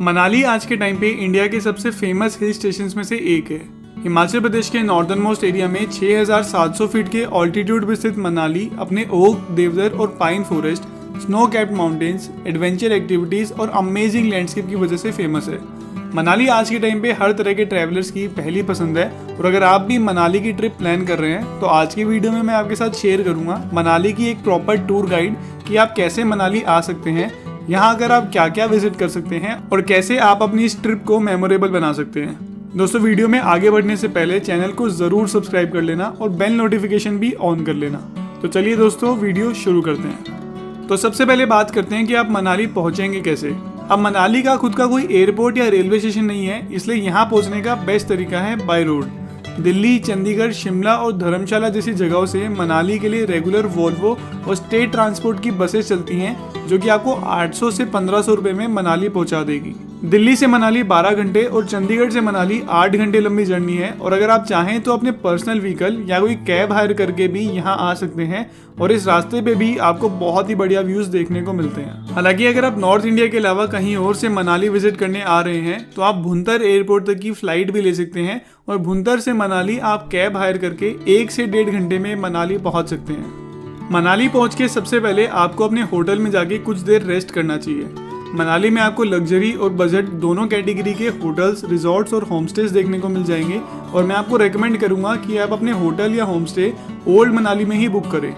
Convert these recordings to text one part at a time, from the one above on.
मनाली आज के टाइम पे इंडिया के सबसे फेमस हिल स्टेशंस में से एक है। हिमाचल प्रदेश के नॉर्दर्न मोस्ट एरिया में 6700 फीट के ऑल्टीट्यूड पे स्थित मनाली अपने ओक, देवदार और pine forest, snow capped mountains, adventure activities और अमेजिंग लैंडस्केप की वजह से फेमस है। मनाली आज के टाइम पे हर तरह के ट्रैवलर्स की पहली पसंद है और अगर आप भी मनाली की ट्रिप प्लान कर रहे हैं तो आज की वीडियो में मैं आपके साथ शेयर करूंगा मनाली की एक प्रॉपर टूर गाइड कि आप कैसे मनाली आ सकते हैं, यहाँ अगर आप क्या क्या विजिट कर सकते हैं और कैसे आप अपनी इस ट्रिप को मेमोरेबल बना सकते हैं। दोस्तों, वीडियो में आगे बढ़ने से पहले चैनल को जरूर सब्सक्राइब कर लेना और बेल नोटिफिकेशन भी ऑन कर लेना। तो चलिए दोस्तों, वीडियो शुरू करते हैं। तो सबसे पहले बात करते हैं कि आप मनाली पहुंचेंगे कैसे। अब मनाली का खुद का कोई एयरपोर्ट या रेलवे स्टेशन नहीं है, इसलिए यहाँ पहुंचने का बेस्ट तरीका है बाय रोड। दिल्ली, चंडीगढ़, शिमला और धर्मशाला जैसी जगहों से मनाली के लिए रेगुलर वोल्वो और स्टेट ट्रांसपोर्ट की बसेस चलती हैं जो कि आपको 800 से 1500 रुपए में मनाली पहुंचा देगी। दिल्ली से मनाली 12 घंटे और चंडीगढ़ से मनाली 8 घंटे लंबी जर्नी है और अगर आप चाहें तो अपने पर्सनल व्हीकल या कोई कैब हायर करके भी यहाँ आ सकते हैं और इस रास्ते पे भी आपको बहुत ही बढ़िया व्यूज देखने को मिलते हैं। हालांकि अगर आप नॉर्थ इंडिया के अलावा कहीं और से मनाली विजिट करने आ रहे हैं तो आप भुंतर एयरपोर्ट तक की फ्लाइट भी ले सकते हैं और भुंतर से मनाली आप कैब हायर करके 1 से 1.5 घंटे में मनाली पहुंच सकते हैं। मनाली पहुंच के सबसे पहले आपको अपने होटल में जाके कुछ देर रेस्ट करना चाहिए। मनाली में आपको लग्जरी और बजट दोनों कैटेगरी के होटल्स, रिजॉर्ट्स और होमस्टेज देखने को मिल जाएंगे और मैं आपको रेकमेंड करूंगा कि आप अपने होटल या होमस्टे ओल्ड मनाली में ही बुक करें।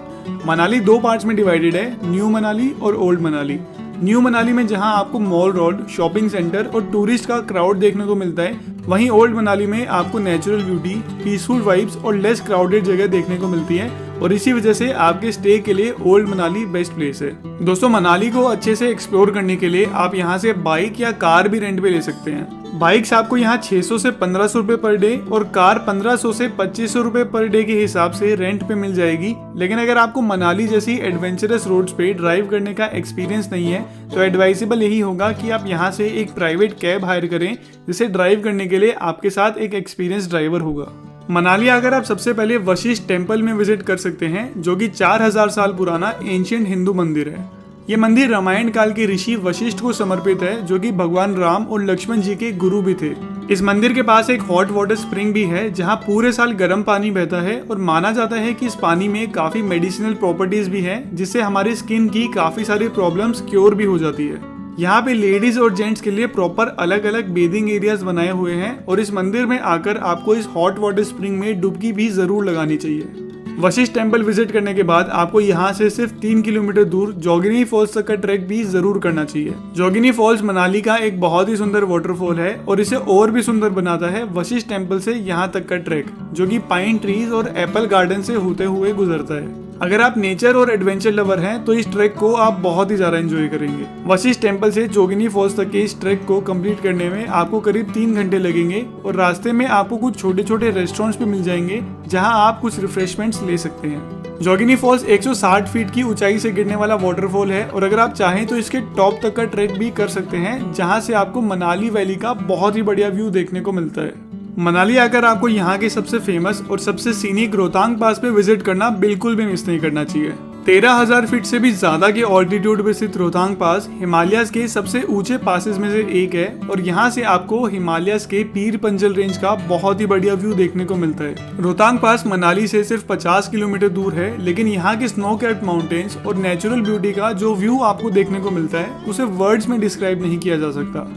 मनाली 2 पार्ट्स में डिवाइडेड है, न्यू मनाली और ओल्ड मनाली। न्यू मनाली में जहां आपको मॉल रोड, शॉपिंग सेंटर और टूरिस्ट का क्राउड देखने को मिलता है, वहीं ओल्ड मनाली में आपको नेचुरल ब्यूटी, पीसफुल वाइब्स और लेस क्राउडेड जगह देखने को मिलती है और इसी वजह से आपके स्टे के लिए ओल्ड मनाली बेस्ट प्लेस है। दोस्तों, मनाली को अच्छे से एक्सप्लोर करने के लिए आप यहाँ से बाइक या कार भी रेंट पे ले सकते हैं। बाइक्स आपको यहाँ 600 से 1500 रुपए पर डे और कार 1500 से 2500 रुपए पर डे के हिसाब से रेंट पे मिल जाएगी। लेकिन अगर आपको मनाली जैसी एडवेंचरस रोड्स पे ड्राइव करने का एक्सपीरियंस नहीं है तो एडवाइजेबल यही होगा कि आप यहाँ से एक प्राइवेट कैब हायर करें जिसे ड्राइव करने के लिए आपके साथ एक एक्सपीरियंस ड्राइवर होगा। मनाली आकर आप सबसे पहले वशिष्ठ टेम्पल में विजिट कर सकते हैं जो कि 4000 साल पुराना एंशिएंट हिंदू मंदिर है। ये मंदिर रामायण काल के ऋषि वशिष्ठ को समर्पित है जो कि भगवान राम और लक्ष्मण जी के गुरु भी थे। इस मंदिर के पास एक हॉट वाटर स्प्रिंग भी है जहाँ पूरे साल गर्म पानी बहता है और माना जाता है कि इस पानी में काफी मेडिसिनल प्रॉपर्टीज भी है जिससे हमारी स्किन की काफी सारी प्रॉब्लम्स क्योर भी हो जाती है। यहाँ पे लेडीज और जेंट्स के लिए प्रॉपर अलग अलग बेदिंग एरियाज बनाए हुए हैं और इस मंदिर में आकर आपको इस हॉट वाटर स्प्रिंग में डुबकी भी जरूर लगानी चाहिए। वशिष्ठ टेम्पल विजिट करने के बाद आपको यहाँ से सिर्फ 3 किलोमीटर दूर जोगिनी फॉल्स तक का ट्रैक भी जरूर करना चाहिए। जोगिनी फॉल्स मनाली का एक बहुत ही सुंदर वाटरफॉल है और इसे और भी सुंदर बनाता है वशिष्ठ टेम्पल से यहाँ तक का ट्रैक जो कि पाइन ट्रीज और एप्पल गार्डन से होते हुए गुजरता है। अगर आप नेचर और एडवेंचर लवर हैं तो इस ट्रैक को आप बहुत ही ज्यादा एंजॉय करेंगे। वशिष्ठ टेम्पल से जोगिनी फॉल्स तक के इस ट्रैक को कंप्लीट करने में आपको करीब 3 घंटे लगेंगे और रास्ते में आपको कुछ छोटे छोटे रेस्टोरेंट्स भी मिल जाएंगे जहां आप कुछ रिफ्रेशमेंट्स ले सकते हैं। जोगिनी फॉल्स 160 फीट की ऊंचाई से गिरने वाला वाटरफॉल है और अगर आप चाहें तो इसके टॉप तक का ट्रैक भी कर सकते हैं जहां से आपको मनाली वैली का बहुत ही बढ़िया व्यू देखने को मिलता है। मनाली आकर आपको यहाँ के सबसे फेमस और सबसे सीनिक रोहतांग पास पे विजिट करना बिल्कुल भी मिस नहीं करना चाहिए। 13,000 फीट से भी ज्यादा के ऑल्टीट्यूड पे स्थित रोहतांग पास हिमालयस के सबसे ऊंचे पासेस में से एक है और यहाँ से आपको हिमालयस के पीर पंजल रेंज का बहुत ही बढ़िया व्यू देखने को मिलता है। रोहतांग पास मनाली से सिर्फ 50 किलोमीटर दूर है, लेकिन यहाँ के स्नो कैप्ड माउंटेन्स और नेचुरल ब्यूटी का जो व्यू आपको देखने को मिलता है उसे वर्ड्स में डिस्क्राइब नहीं किया जा सकता।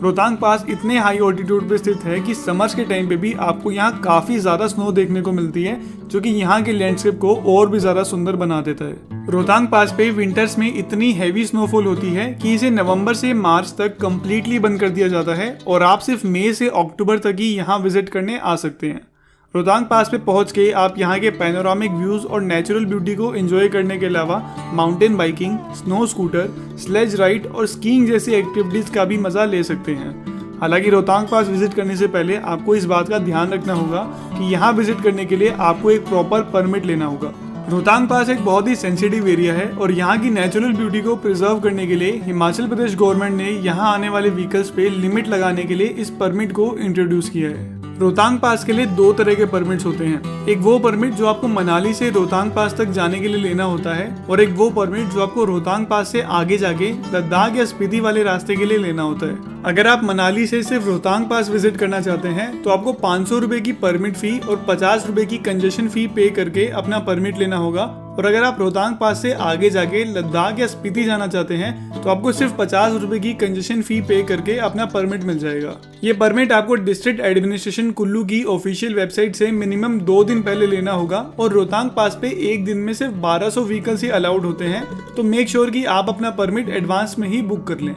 रोहतांग पास इतने हाई ऑल्टीट्यूड पे स्थित है कि समर्स के टाइम पे भी आपको यहाँ काफी ज्यादा स्नो देखने को मिलती है जो कि यहाँ के लैंडस्केप को और भी ज्यादा सुंदर बना देता है। रोहतांग पास पे विंटर्स में इतनी हैवी स्नोफॉल होती है कि इसे नवंबर से मार्च तक कंप्लीटली बंद कर दिया जाता है और आप सिर्फ मई से अक्टूबर तक ही यहाँ विजिट करने आ सकते हैं। रोहतांग पास पे पहुंच के आप यहाँ के पैनोरामिक व्यूज और नेचुरल ब्यूटी को एंजॉय करने के अलावा mountain biking, snow scooter, sledge ride और स्कीइंग जैसी एक्टिविटीज का भी मजा ले सकते हैं। हालांकि रोहतांग पास विजिट करने से पहले आपको इस बात का ध्यान रखना होगा कि यहाँ विजिट करने के लिए आपको एक प्रॉपर परमिट लेना होगा। रोहतांग पास एक बहुत ही सेंसिटिव एरिया है और यहाँ की नेचुरल ब्यूटी को प्रिजर्व करने के लिए हिमाचल प्रदेश गवर्नमेंट ने यहाँ आने वाले व्हीकल्स पे लिमिट लगाने के लिए इस परमिट को इंट्रोड्यूस किया है। रोहतांग पास के लिए दो तरह के परमिट्स होते हैं। एक वो परमिट जो आपको मनाली से रोहतांग पास तक जाने के लिए लेना होता है और एक वो परमिट जो आपको रोहतांग पास से आगे जाके लद्दाख या स्पीति वाले रास्ते के लिए लेना होता है। अगर आप मनाली से सिर्फ रोहतांग पास विजिट करना चाहते हैं तो आपको 500 रुपए की परमिट फी और 50 रुपए की कंजेशन फी पे करके अपना परमिट लेना होगा। और अगर आप रोहतांग पास से आगे जाके लद्दाख या स्पीति जाना चाहते हैं तो आपको सिर्फ 50 रुपए की कंजेशन फी पे करके अपना परमिट मिल जाएगा। ये परमिट आपको डिस्ट्रिक्ट एडमिनिस्ट्रेशन कुल्लू की ऑफिशियल वेबसाइट से मिनिमम 2 दिन पहले लेना होगा और रोहतांग पास पे एक दिन में सिर्फ 1200 व्हीकल्स ही अलाउड होते हैं, तो मेक श्योर कि आप अपना परमिट एडवांस में ही बुक कर लें।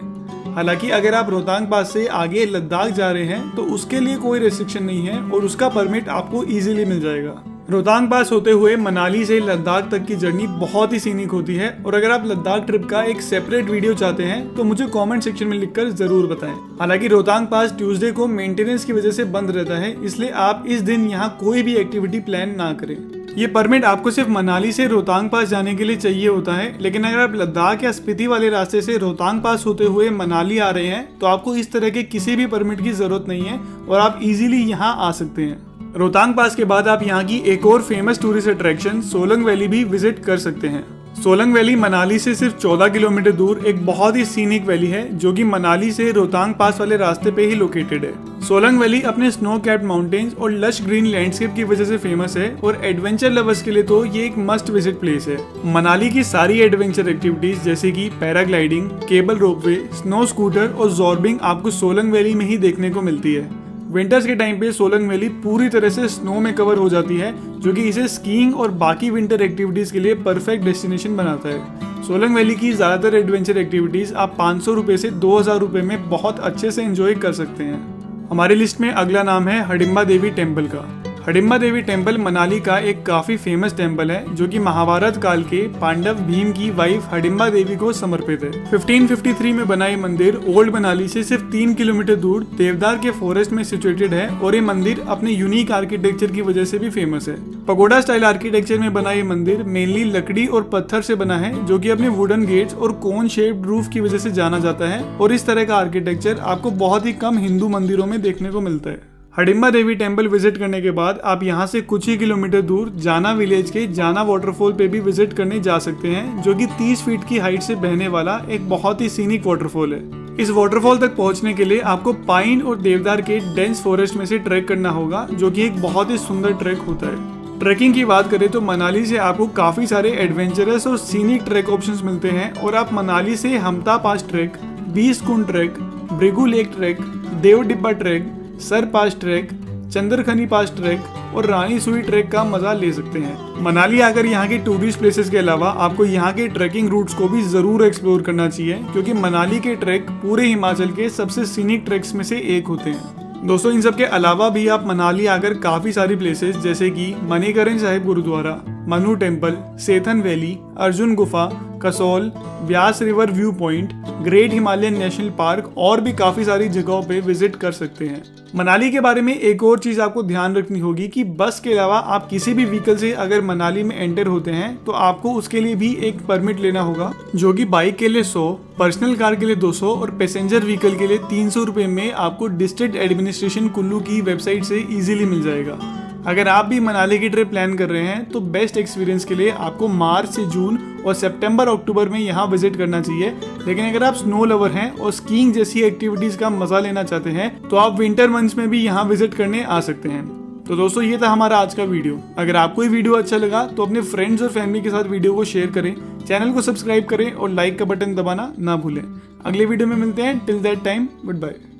हालांकि अगर आप रोहतांग पास से आगे लद्दाख जा रहे हैं तो उसके लिए कोई रेस्ट्रिक्शन नहीं है और उसका परमिट आपको इजीली मिल जाएगा। रोहतांग पास होते हुए मनाली से लद्दाख तक की जर्नी बहुत ही सीनिक होती है और अगर आप लद्दाख ट्रिप का एक सेपरेट वीडियो चाहते हैं तो मुझे कमेंट सेक्शन में लिखकर जरूर बताएं। हालांकि रोहतांग पास ट्यूसडे को मेंटेनेंस की वजह से बंद रहता है, इसलिए आप इस दिन यहाँ कोई भी एक्टिविटी प्लान ना करें। ये परमिट आपको सिर्फ मनाली से रोहतांग पास जाने के लिए चाहिए होता है, लेकिन अगर आप लद्दाख या स्पीति वाले रास्ते से रोहतांग पास होते हुए मनाली आ रहे हैं तो आपको इस तरह के किसी भी परमिट की जरूरत नहीं है और आप इजीली यहाँ आ सकते हैं। रोहतांग पास के बाद आप यहाँ की एक और famous tourist attraction Solang valley भी विजिट कर सकते हैं। सोलंग वैली मनाली से सिर्फ 14 किलोमीटर दूर एक बहुत ही सीनिक वैली है जो कि मनाली से रोहतांग पास वाले रास्ते पे ही लोकेटेड है। सोलंग वैली अपने स्नो कैप्ड माउंटेन्स और लश ग्रीन लैंडस्केप की वजह से फेमस है और एडवेंचर लवर्स के लिए तो ये एक मस्ट विजिट प्लेस है। मनाली की सारी एडवेंचर एक्टिविटीज जैसे कि paragliding, cable ropeway, snow scooter और जॉर्बिंग आपको सोलंग वैली में ही देखने को मिलती है। विंटर्स के टाइम पे सोलंग वैली पूरी तरह से स्नो में कवर हो जाती है जो कि इसे स्कीइंग और बाकी विंटर एक्टिविटीज के लिए परफेक्ट डेस्टिनेशन बनाता है। सोलंग वैली की ज्यादातर एडवेंचर एक्टिविटीज आप 500 रुपए से 2000 रुपए में बहुत अच्छे से एंजॉय कर सकते हैं। हमारी लिस्ट में अगला नाम है हडिम्बा देवी टेम्पल का। हडिम्बा देवी टेम्पल मनाली का एक काफी फेमस टेम्पल है जो कि महाभारत काल के पांडव भीम की वाइफ हडिम्बा देवी को समर्पित है। 1553 में बना ये मंदिर ओल्ड मनाली से सिर्फ 3 किलोमीटर दूर देवदार के फॉरेस्ट में सिचुएटेड है और ये मंदिर अपने यूनिक आर्किटेक्चर की वजह से भी फेमस है। पगोडा स्टाइल आर्किटेक्चर में बना ये मंदिर मेनली लकड़ी और पत्थर से बना है जो कि अपने वुडन गेट्स और कोन शेप्ड रूफ की वजह से जाना जाता है और इस तरह का आर्किटेक्चर आपको बहुत ही कम हिंदू मंदिरों में देखने को मिलता है। हडिम्बा देवी टेम्पल विजिट करने के बाद आप यहाँ से कुछ ही किलोमीटर दूर जाना विलेज के जाना वाटरफॉल पे भी विजिट करने जा सकते हैं जो कि 30 फीट की हाइट से बहने वाला एक बहुत ही सीनिक वाटरफॉल है। इस वाटरफॉल तक पहुँचने के लिए आपको पाइन और देवदार के डेंस फॉरेस्ट में से ट्रैक करना होगा जो कि एक बहुत ही सुंदर ट्रैक होता है। ट्रैकिंग की बात करें तो मनाली से आपको काफी सारे एडवेंचरस और सीनिक ट्रैक ऑप्शंस मिलते हैं और आप मनाली से हमता पास ट्रैक, 20 कुंड ट्रैक, भृगु लेक ट्रैक, देव डिब्बा ट्रैक, सर पास ट्रैक, चंद्रखनी पास ट्रैक और रानी सुई ट्रैक का मजा ले सकते हैं। मनाली आकर यहाँ के टूरिस्ट प्लेसेस के अलावा आपको यहाँ के ट्रैकिंग रूट्स को भी जरूर एक्सप्लोर करना चाहिए क्योंकि मनाली के ट्रैक पूरे हिमाचल के सबसे सीनिक ट्रैक्स में से एक होते हैं। दोस्तों इन सब के अलावा भी आप मनाली आकर काफी सारी प्लेसेस जैसे कि मणिकरण साहिब गुरुद्वारा, मनु टेम्पल, सेथन वैली, अर्जुन गुफा, Kasol, Beas river view point, Great Himalayan National Park और भी काफी सारी जगहों पे विजिट कर सकते हैं। मनाली के बारे में एक और चीज आपको ध्यान रखनी होगी कि बस के अलावा आप किसी भी व्हीकल से अगर मनाली में एंटर होते हैं तो आपको उसके लिए भी एक परमिट लेना होगा जो कि बाइक के लिए 100, पर्सनल कार के लिए 200 और पैसेंजर व्हीकल के लिए 300 रुपए में आपको डिस्ट्रिक्ट एडमिनिस्ट्रेशन कुल्लू की वेबसाइट से इजीली मिल जाएगा। अगर आप भी मनाली की ट्रिप प्लान कर रहे हैं तो बेस्ट एक्सपीरियंस के लिए आपको मार्च से जून और सितंबर अक्टूबर में यहाँ विजिट करना चाहिए। लेकिन अगर आप स्नो लवर हैं और स्कीइंग जैसी एक्टिविटीज का मजा लेना चाहते हैं तो आप विंटर मंथ्स में भी यहाँ विजिट करने आ सकते हैं। तो दोस्तों ये था हमारा आज का वीडियो। अगर आपको ये वीडियो अच्छा लगा तो अपने फ्रेंड्स और फैमिली के साथ वीडियो को शेयर करें, चैनल को सब्सक्राइब करें और लाइक का बटन दबाना ना भूलें। अगले वीडियो में मिलते हैं। Till that time good bye.